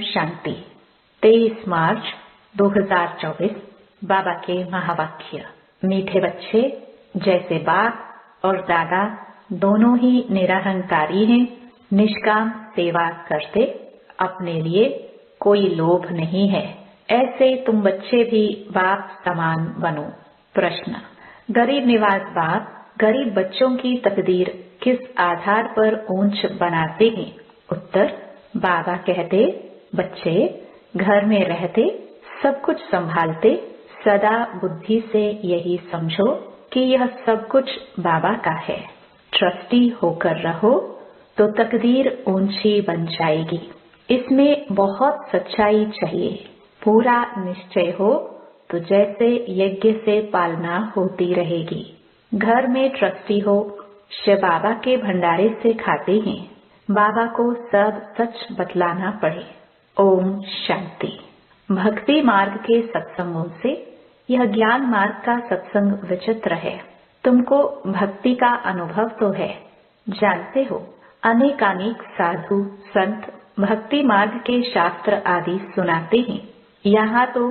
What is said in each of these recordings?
शांति। 23 मार्च 2024 बाबा के महावाक्य। मीठे बच्चे, जैसे बाप और दादा दोनों ही निरहंकारी हैं, निष्काम सेवा करते, अपने लिए कोई लोभ नहीं है, ऐसे तुम बच्चे भी बाप समान बनो। प्रश्न: गरीब निवाज बाप गरीब बच्चों की तकदीर किस आधार पर ऊंच बनाते हैं? उत्तर: बाबा कहते, बच्चे घर में रहते, सब कुछ संभालते, सदा बुद्धि से यही समझो कि यह सब कुछ बाबा का है। ट्रस्टी होकर रहो तो तकदीर ऊंची बन जाएगी। इसमें बहुत सच्चाई चाहिए। पूरा निश्चय हो तो जैसे यज्ञ से पालना होती रहेगी। घर में ट्रस्टी हो, शिव बाबा के भंडारे से खाते हैं, बाबा को सब सच बतलाना पड़े। ओम शांति। भक्ति मार्ग के सत्संगों से यह ज्ञान मार्ग का सत्संग विचित्र है। तुमको भक्ति का अनुभव तो है, जानते हो अनेकानेक साधु संत भक्ति मार्ग के शास्त्र आदि सुनाते हैं। यहाँ तो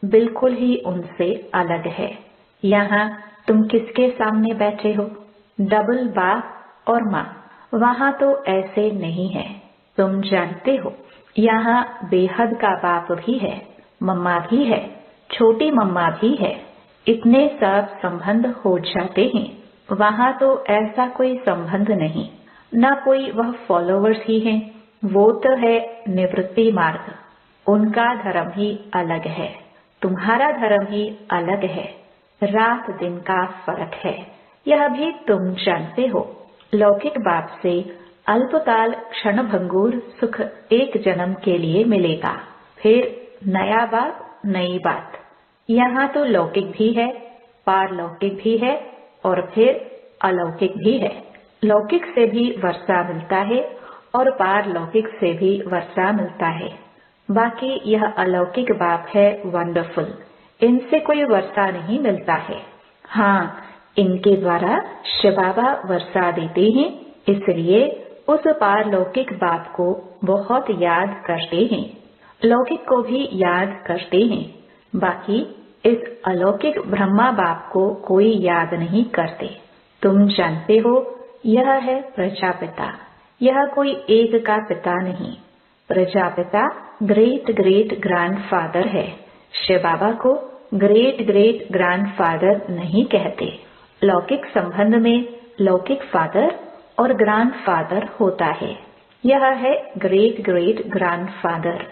बिल्कुल ही उनसे अलग है। यहाँ तुम किसके सामने बैठे हो? डबल बाप और माँ। वहाँ तो ऐसे नहीं है। तुम जानते हो यहाँ बेहद का बाप भी है, मम्मा भी है, छोटी मम्मा भी है। इतने सब संबंध हो जाते हैं। वहाँ तो ऐसा कोई संबंध नहीं, न कोई वह फॉलोवर्स ही हैं। वो तो है निवृत्ति मार्ग। उनका धर्म ही अलग है, तुम्हारा धर्म ही अलग है। रात दिन का फर्क है, यह भी तुम जानते हो। लौकिक बाप से अल्पकाल क्षणभंगुर सुख एक जन्म के लिए मिलेगा, फिर नया बाप नई बात। यहाँ तो लौकिक भी है, पारलौकिक भी है और फिर अलौकिक भी है। लौकिक से भी वर्षा मिलता है और पारलौकिक से भी वर्षा मिलता है। बाकी यह अलौकिक बाप है वंडरफुल, इनसे कोई वर्षा नहीं मिलता है। हाँ, इनके द्वारा शिव बाबा वर्षा देते हैं, इसलिए उस पारलौकिक बाप को बहुत याद करते हैं, लौकिक को भी याद करते हैं। बाकी इस अलौकिक ब्रह्मा बाप को कोई याद नहीं करते। तुम जानते हो यह है प्रजापिता। यह कोई एक का पिता नहीं। प्रजापिता ग्रेट ग्रेट ग्रैंडफादर है। शिव बाबा को ग्रेट ग्रेट ग्रैंडफादर नहीं कहते। लौकिक संबंध में लौकिक फादर और ग्रैंडफादर होता है। यह है ग्रेट ग्रेट ग्रैंडफादर।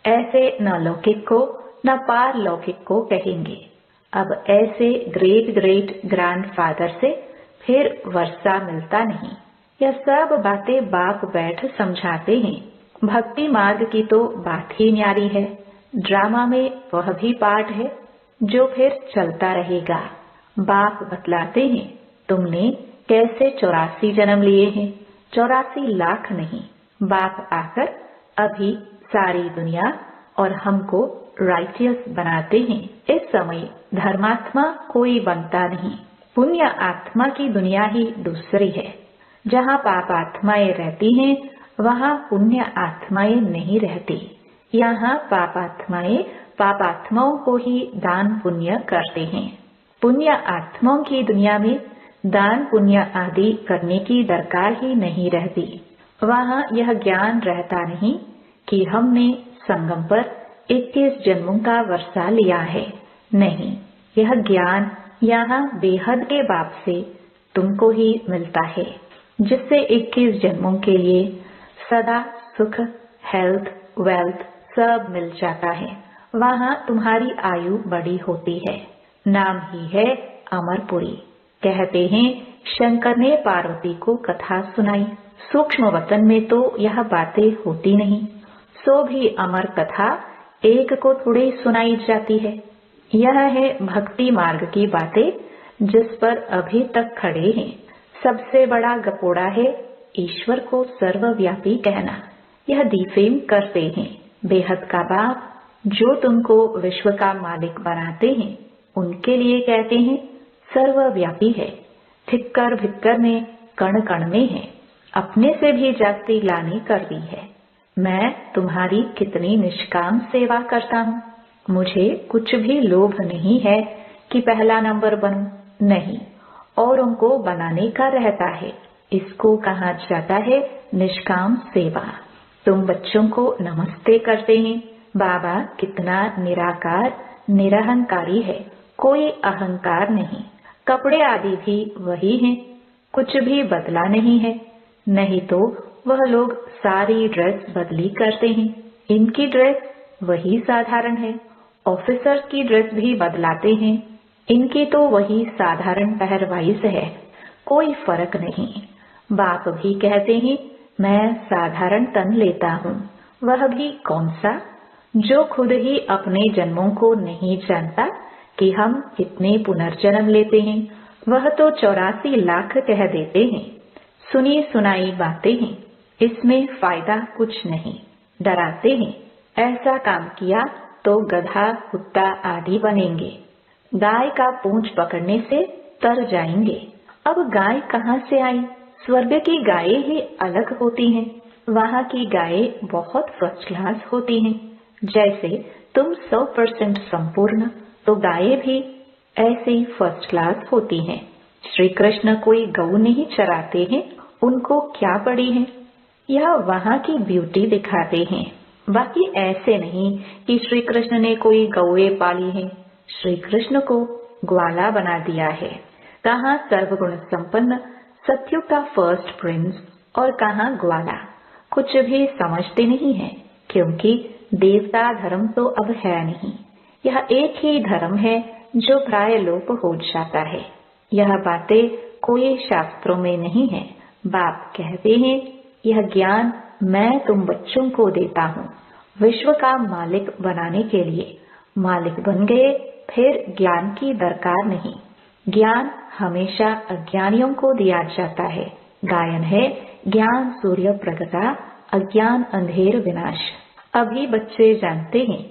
ऐसे न लौकिक को न पारलौकिक को कहेंगे। अब ऐसे ग्रेट ग्रेट ग्रैंडफादर से फिर वर्षा मिलता नहीं। यह सब बातें बाप बैठ समझाते हैं। भक्ति मार्ग की तो बात ही न्यारी है। ड्रामा में वह भी पार्ट है जो फिर चलता रहेगा। बाप बतलाते हैं तुमने कैसे 84 जन्म लिए हैं, 84 लाख नहीं। बाप आकर अभी सारी दुनिया और हमको राइटियस बनाते हैं। इस समय धर्मात्मा कोई बनता नहीं। पुण्य आत्मा की दुनिया ही दूसरी है। जहाँ पाप आत्माएं रहती हैं, वहाँ पुण्य आत्माएं नहीं रहती। यहाँ पापात्माएं पापात्माओं को ही दान पुण्य करते हैं। पुण्य आत्माओं की दुनिया में दान पुण्य आदि करने की दरकार ही नहीं रहती। वहाँ यह ज्ञान रहता नहीं कि हमने संगम पर 21 जन्मों का वर्षा लिया है। नहीं, यह ज्ञान यहाँ बेहद के बाप से तुमको ही मिलता है, जिससे 21 जन्मों के लिए सदा सुख, हेल्थ, वेल्थ सब मिल जाता है। वहाँ तुम्हारी आयु बड़ी होती है। नाम ही है अमरपुरी। कहते हैं शंकर ने पार्वती को कथा सुनाई। सूक्ष्म वतन में तो यह बातें होती नहीं, सो भी अमर कथा एक को थोड़ी सुनाई जाती है। यह है भक्ति मार्ग की बातें, जिस पर अभी तक खड़े हैं। सबसे बड़ा गपोड़ा है ईश्वर को सर्वव्यापी कहना। यह डिफेम करते हैं। बेहद का बाप जो तुमको विश्व का मालिक बनाते हैं, उनके लिए कहते हैं सर्वव्यापी है। ठिक्कर भिक्कर में कण कण में है। अपने से भी जास्ती ग्लानि कर दी है। मैं तुम्हारी कितनी निष्काम सेवा करता हूँ। मुझे कुछ भी लोभ नहीं है कि पहला नंबर बनूं, नहीं, औरों को बनाने का रहता है। इसको कहा जाता है निष्काम सेवा। तुम बच्चों को नमस्ते करते हैं। बाबा कितना निराकार निरहंकारी है, कोई अहंकार नहीं। कपड़े आदि भी वही हैं, कुछ भी बदला नहीं है। नहीं तो वह लोग सारी ड्रेस बदली करते हैं। इनकी ड्रेस वही साधारण है। ऑफिसर की ड्रेस भी बदलाते हैं, इनकी तो वही साधारण पहरवाइज है, कोई फर्क नहीं। बाप भी कहते हैं मैं साधारण तन लेता हूँ, वह भी कौन सा, जो खुद ही अपने जन्मों को नहीं जानता कि हम कितने पुनर्जन्म लेते हैं, वह तो 84 लाख कह देते हैं। सुनी सुनाई बातें हैं, इसमें फायदा कुछ नहीं। डराते हैं, ऐसा काम किया तो गधा कुत्ता आदि बनेंगे। गाय का पूंछ पकड़ने से तर जाएंगे। अब गाय कहाँ से आई? स्वर्ग की गायें ही अलग होती हैं। वहाँ की गायें बहुत फर्स्ट क्लास होती हैं। जैसे तुम 100% संपूर्ण, तो गायें भी ऐसे ही फर्स्ट क्लास होती हैं। श्री कृष्ण कोई गऊ नहीं चराते हैं, उनको क्या पड़ी है, यह वहाँ की ब्यूटी दिखाते हैं। बाकी ऐसे नहीं कि श्री कृष्ण ने कोई गौए पाली है, श्री कृष्ण को ग्वाला बना दिया है। कहाँ सर्वगुण संपन्न सत्युग का फर्स्ट प्रिंस और कहाँ ग्वाला, कुछ भी समझते नहीं है, क्योंकि देवता धर्म तो अब है नहीं। यह एक ही धर्म है जो प्राय लोप हो जाता है। यह बातें कोई शास्त्रों में नहीं है। बाप कहते हैं यह ज्ञान मैं तुम बच्चों को देता हूँ विश्व का मालिक बनाने के लिए। मालिक बन गए फिर ज्ञान की दरकार नहीं। ज्ञान हमेशा अज्ञानियों को दिया जाता है। गायन है ज्ञान सूर्य प्रगटा, अज्ञान अंधेर विनाश। अभी बच्चे जानते हैं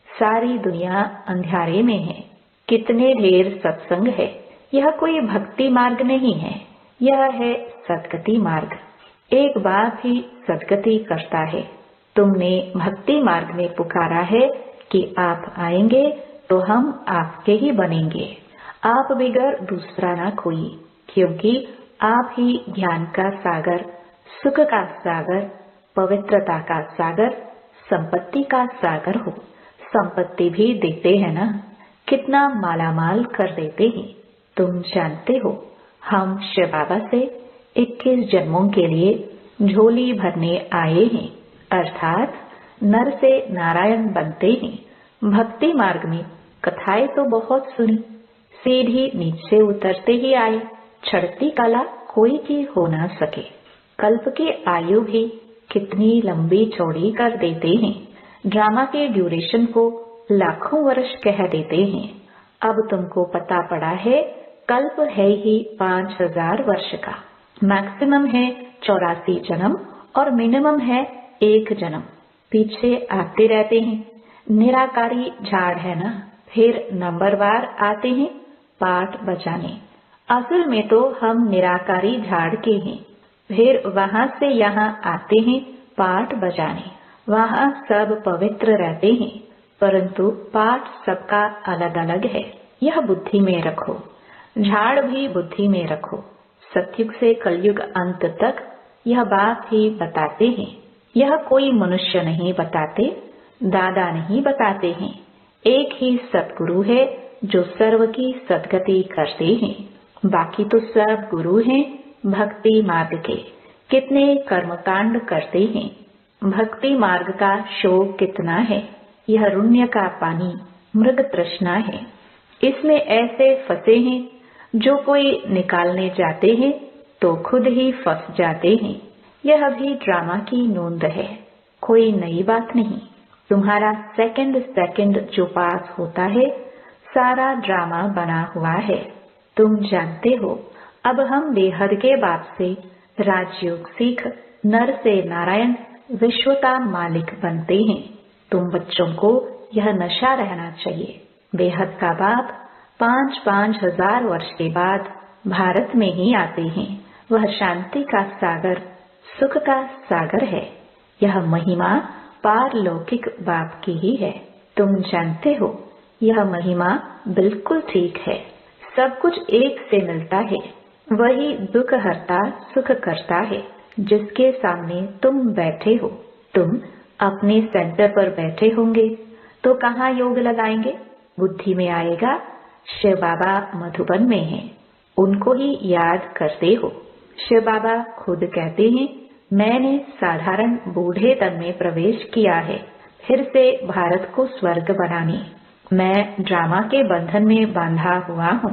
सारी दुनिया अंधियारे में है। कितने ढेर सत्संग है। यह कोई भक्ति मार्ग नहीं है, यह है सदगति मार्ग। एक बार भी सदगति करता है। तुमने भक्ति मार्ग में पुकारा है कि आप आएंगे तो हम आपके ही बनेंगे, आप बिगर दूसरा ना कोई, क्योंकि आप ही ज्ञान का सागर, सुख का सागर, पवित्रता का सागर, संपत्ति का सागर हो। संपत्ति भी देते हैं ना, कितना मालामाल कर देते हैं। तुम जानते हो हम शिव बाबा से 21 जन्मों के लिए झोली भरने आए हैं, अर्थात नर से नारायण बनते हैं। भक्ति मार्ग में कथाएं तो बहुत सुनी, सीधी नीचे उतरते ही आए। चढ़ती कला कोई की हो ना सके। कल्प की आयु भी कितनी लंबी चौड़ी कर देते हैं। ड्रामा के ड्यूरेशन को लाखों वर्ष कह देते हैं। अब तुमको पता पड़ा है कल्प है ही 5000 वर्ष का। मैक्सिमम है 84 जन्म और मिनिमम है 1 जन्म। पीछे आते रहते हैं। निराकारी झाड़ है ना, फिर नंबरवार आते हैं पाठ बजाने। असल में तो हम निराकारी झाड़ के हैं, फिर वहां से यहाँ आते हैं पाठ बजाने। वहाँ सब पवित्र रहते हैं, परंतु पाठ सबका अलग अलग है। यह बुद्धि में रखो। झाड़ भी बुद्धि में रखो। सतयुग से कलयुग अंत तक यह बात ही बताते हैं। यह कोई मनुष्य नहीं बताते, दादा नहीं बताते हैं। एक ही सतगुरु है जो सर्व की सदगति करते हैं। बाकी तो सब गुरु हैं भक्ति मार्ग के। कितने कर्मकांड करते हैं। भक्ति मार्ग का शोक कितना है। यह रुण्य का पानी मृग तृष्णा है। इसमें ऐसे फंसे हैं जो कोई निकालने जाते हैं तो खुद ही फंस जाते हैं। यह भी ड्रामा की नोंद है, कोई नई बात नहीं। तुम्हारा सेकंड जो पास होता है सारा ड्रामा बना हुआ है। तुम जानते हो अब हम बेहद के बाप से राजयोग सीख नर से नारायण विश्व का मालिक बनते हैं। तुम बच्चों को यह नशा रहना चाहिए। बेहद का बाप 5-5 हजार वर्ष के बाद भारत में ही आते हैं। वह शांति का सागर, सुख का सागर है। यह महिमा पारलौकिक बाप की ही है। तुम जानते हो यह महिमा बिल्कुल ठीक है। सब कुछ एक से मिलता है। वही दुख हरता सुख करता है जिसके सामने तुम बैठे हो। तुम अपने सेंटर पर बैठे होंगे तो कहाँ योग लगाएंगे? बुद्धि में आएगा शिव बाबा मधुबन में हैं, उनको ही याद करते हो। शिव बाबा खुद कहते हैं, मैंने साधारण बूढ़े तन में प्रवेश किया है फिर से भारत को स्वर्ग बनाने। मैं ड्रामा के बंधन में बांधा हुआ हूँ।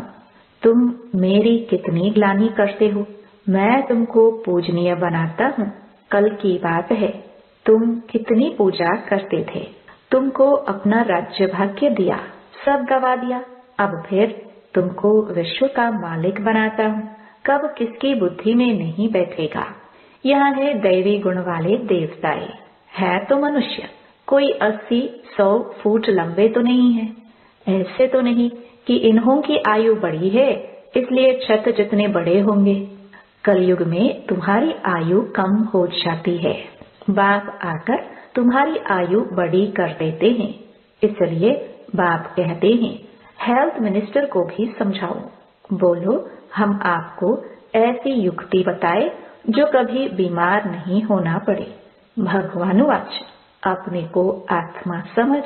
तुम मेरी कितनी ग्लानि करते हो। मैं तुमको पूजनीय बनाता हूँ। कल की बात है, तुम कितनी पूजा करते थे। तुमको अपना राज्य भाग्य दिया, सब गवा दिया। अब फिर तुमको विश्व का मालिक बनाता हूँ। कब किसकी बुद्धि में नहीं बैठेगा। यहाँ है दैवी गुण वाले देवताए, है तो मनुष्य, कोई 80-100 फुट लंबे तो नहीं है। ऐसे तो नहीं कि इन्हों की आयु बड़ी है इसलिए छत जितने बड़े होंगे। कलयुग में तुम्हारी आयु कम हो जाती है। बाप आकर तुम्हारी आयु बड़ी कर देते हैं। इसलिए बाप कहते हैं, हेल्थ मिनिस्टर को भी समझाओ। बोलो हम आपको ऐसी युक्ति बताए जो कभी बीमार नहीं होना पड़े। भगवानुवाच, अपने को आत्मा समझ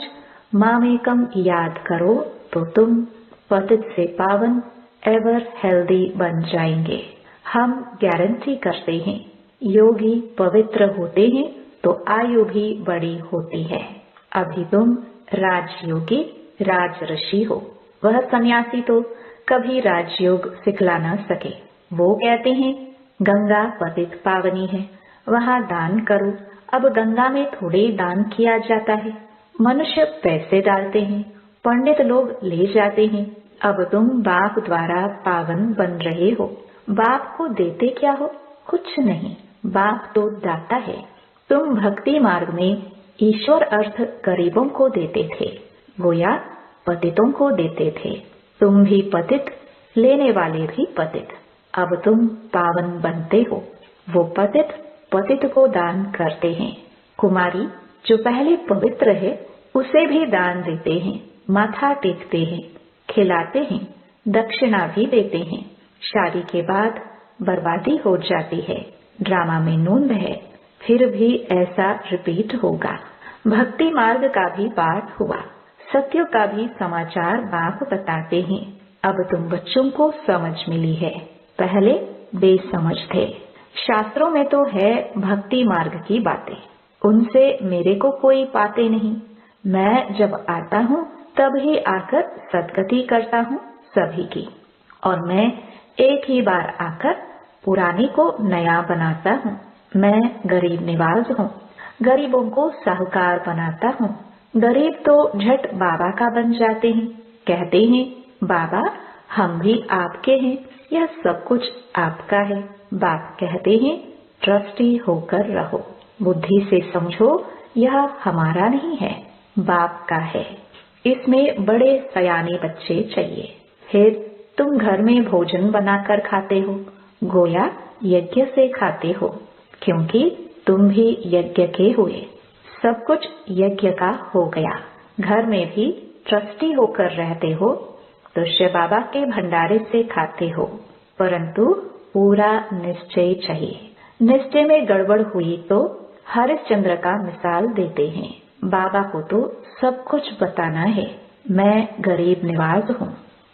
मामेकम याद करो तो तुम पतित से पावन एवर हेल्दी बन जाएंगे। हम गारंटी करते हैं, योगी पवित्र होते हैं तो आयु भी बड़ी होती है। अभी तुम राजयोगी राजऋषि हो। वह सन्यासी तो कभी राजयोग सिखला न सके। वो कहते हैं गंगा पतित पावनी है, वहाँ दान करो। अब गंगा में थोड़े दान किया जाता है। मनुष्य पैसे डालते हैं, पंडित लोग ले जाते हैं। अब तुम बाप द्वारा पावन बन रहे हो। बाप को देते क्या हो? कुछ नहीं, बाप तो दाता है। तुम भक्ति मार्ग में ईश्वर अर्थ गरीबों को देते थे, गोया पतितों को देते थे। तुम भी पतित, लेने वाले भी पतित। अब तुम पावन बनते हो। वो पतित पतित को दान करते हैं। कुमारी जो पहले पवित्र है उसे भी दान देते हैं, माथा टेकते हैं, खिलाते हैं, दक्षिणा भी देते हैं। शादी के बाद बर्बादी हो जाती है। ड्रामा में नूंद है, फिर भी ऐसा रिपीट होगा। भक्ति मार्ग का भी पाठ हुआ, सत्य का भी समाचार बाप बताते हैं। अब तुम बच्चों को समझ मिली है, पहले बेसमझ थे। शास्त्रों में तो है भक्ति मार्ग की बातें, उनसे मेरे को कोई पाते नहीं। मैं जब आता हूँ तब ही आकर सदगति करता हूँ सभी की, और मैं एक ही बार आकर पुराने को नया बनाता हूँ। मैं गरीब निवाज हूँ, गरीबों को साहूकार बनाता हूँ। गरीब तो झट बाबा का बन जाते हैं, कहते हैं बाबा हम भी आपके हैं, यह सब कुछ आपका है। बाप कहते हैं ट्रस्टी होकर रहो, बुद्धि से समझो यह हमारा नहीं है, बाप का है। इसमें बड़े सयाने बच्चे चाहिए। फिर तुम घर में भोजन बनाकर खाते हो, गोया यज्ञ से खाते हो, क्योंकि तुम भी यज्ञ के हुए। सब कुछ यज्ञ का हो गया। घर में भी ट्रस्टी होकर रहते हो तो शिव बाबा के भंडारे से खाते हो, परंतु पूरा निश्चय चाहिए। निश्चय में गड़बड़ हुई तो हरिश्चंद्र का मिसाल देते हैं। बाबा को तो सब कुछ बताना है। मैं गरीब निवाज हूँ।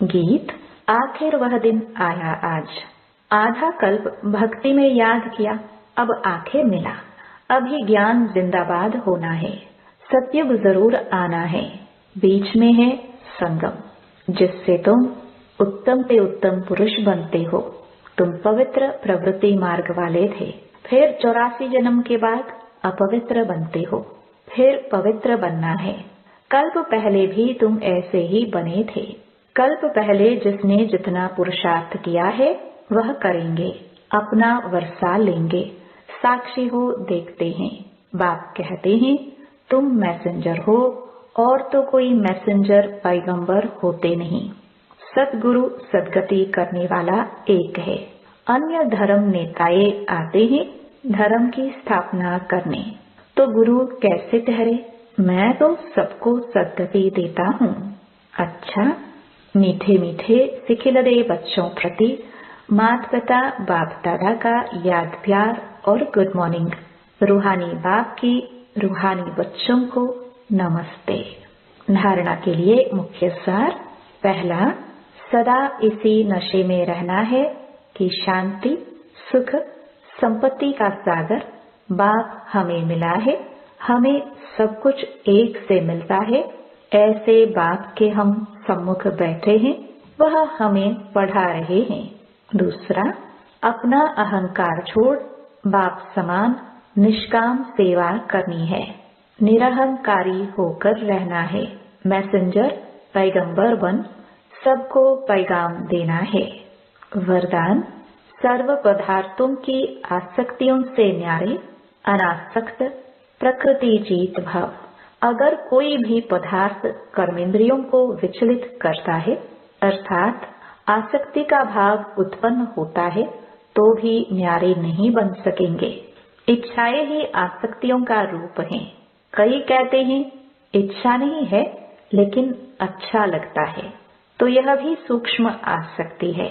गीत आखिर वह दिन आया आज। आधा कल्प भक्ति में याद किया, अब आखिर मिला। अभी ज्ञान जिंदाबाद होना है। सत्युग जरूर आना है। बीच में है संगम, जिससे तुम उत्तम से उत्तम पुरुष बनते हो। तुम पवित्र प्रवृत्ति मार्ग वाले थे, फिर 84 जन्म के बाद अपवित्र बनते हो, फिर पवित्र बनना है। कल्प पहले भी तुम ऐसे ही बने थे। कल्प पहले जिसने जितना पुरुषार्थ किया है वह करेंगे, अपना वर्षा लेंगे। साक्षी हो देखते हैं। बाप कहते हैं तुम मैसेंजर हो, और तो कोई मैसेंजर पैगंबर होते नहीं। सतगुरु सदगति करने वाला एक है। अन्य धर्म नेताए आते हैं धर्म की स्थापना करने। तो गुरु कैसे ठहरे? मैं तो सबको सद्गति देता हूँ। अच्छा, मीठे मीठे सिखिलदे बच्चों प्रति माता पिता बाप दादा का याद प्यार और गुड मॉर्निंग। रूहानी बाप की रूहानी बच्चों को नमस्ते। धारणा के लिए मुख्य सार। पहला, सदा इसी नशे में रहना है कि शांति, सुख, संपत्ति का सागर बाप हमें मिला है, हमें सब कुछ एक से मिलता है। ऐसे बाप के हम सम्मुख बैठे हैं, वह हमें पढ़ा रहे हैं। दूसरा, अपना अहंकार छोड़ बाप समान निष्काम सेवा करनी है, निरहंकारी होकर रहना है। मैसेंजर पैगंबर बन सबको पैगाम देना है। वरदान, सर्व पदार्थों की आसक्तियों से न्यारे अनासक्त प्रकृति जीत भाव। अगर कोई भी पदार्थ कर्मेंद्रियों को विचलित करता है, अर्थात आसक्ति का भाव उत्पन्न होता है, तो भी न्यारे नहीं बन सकेंगे। इच्छाएं ही आसक्तियों का रूप हैं। कई कहते हैं इच्छा नहीं है लेकिन अच्छा लगता है, तो यह भी सूक्ष्म आसक्ति है।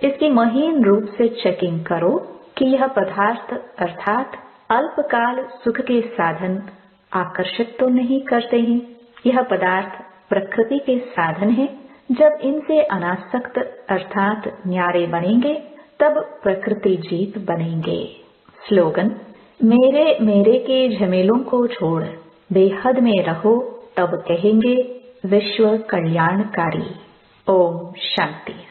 इसकी महीन रूप से चेकिंग करो कि यह पदार्थ अर्थात अल्पकाल सुख के साधन आकर्षित तो नहीं करते हैं। यह पदार्थ प्रकृति के साधन है। जब इनसे अनासक्त अर्थात न्यारे बनेंगे, तब प्रकृति जीत बनेंगे। स्लोगन, मेरे मेरे के झमेलों को छोड़ बेहद में रहो, तब कहेंगे विश्व कल्याणकारी। ओम शांति।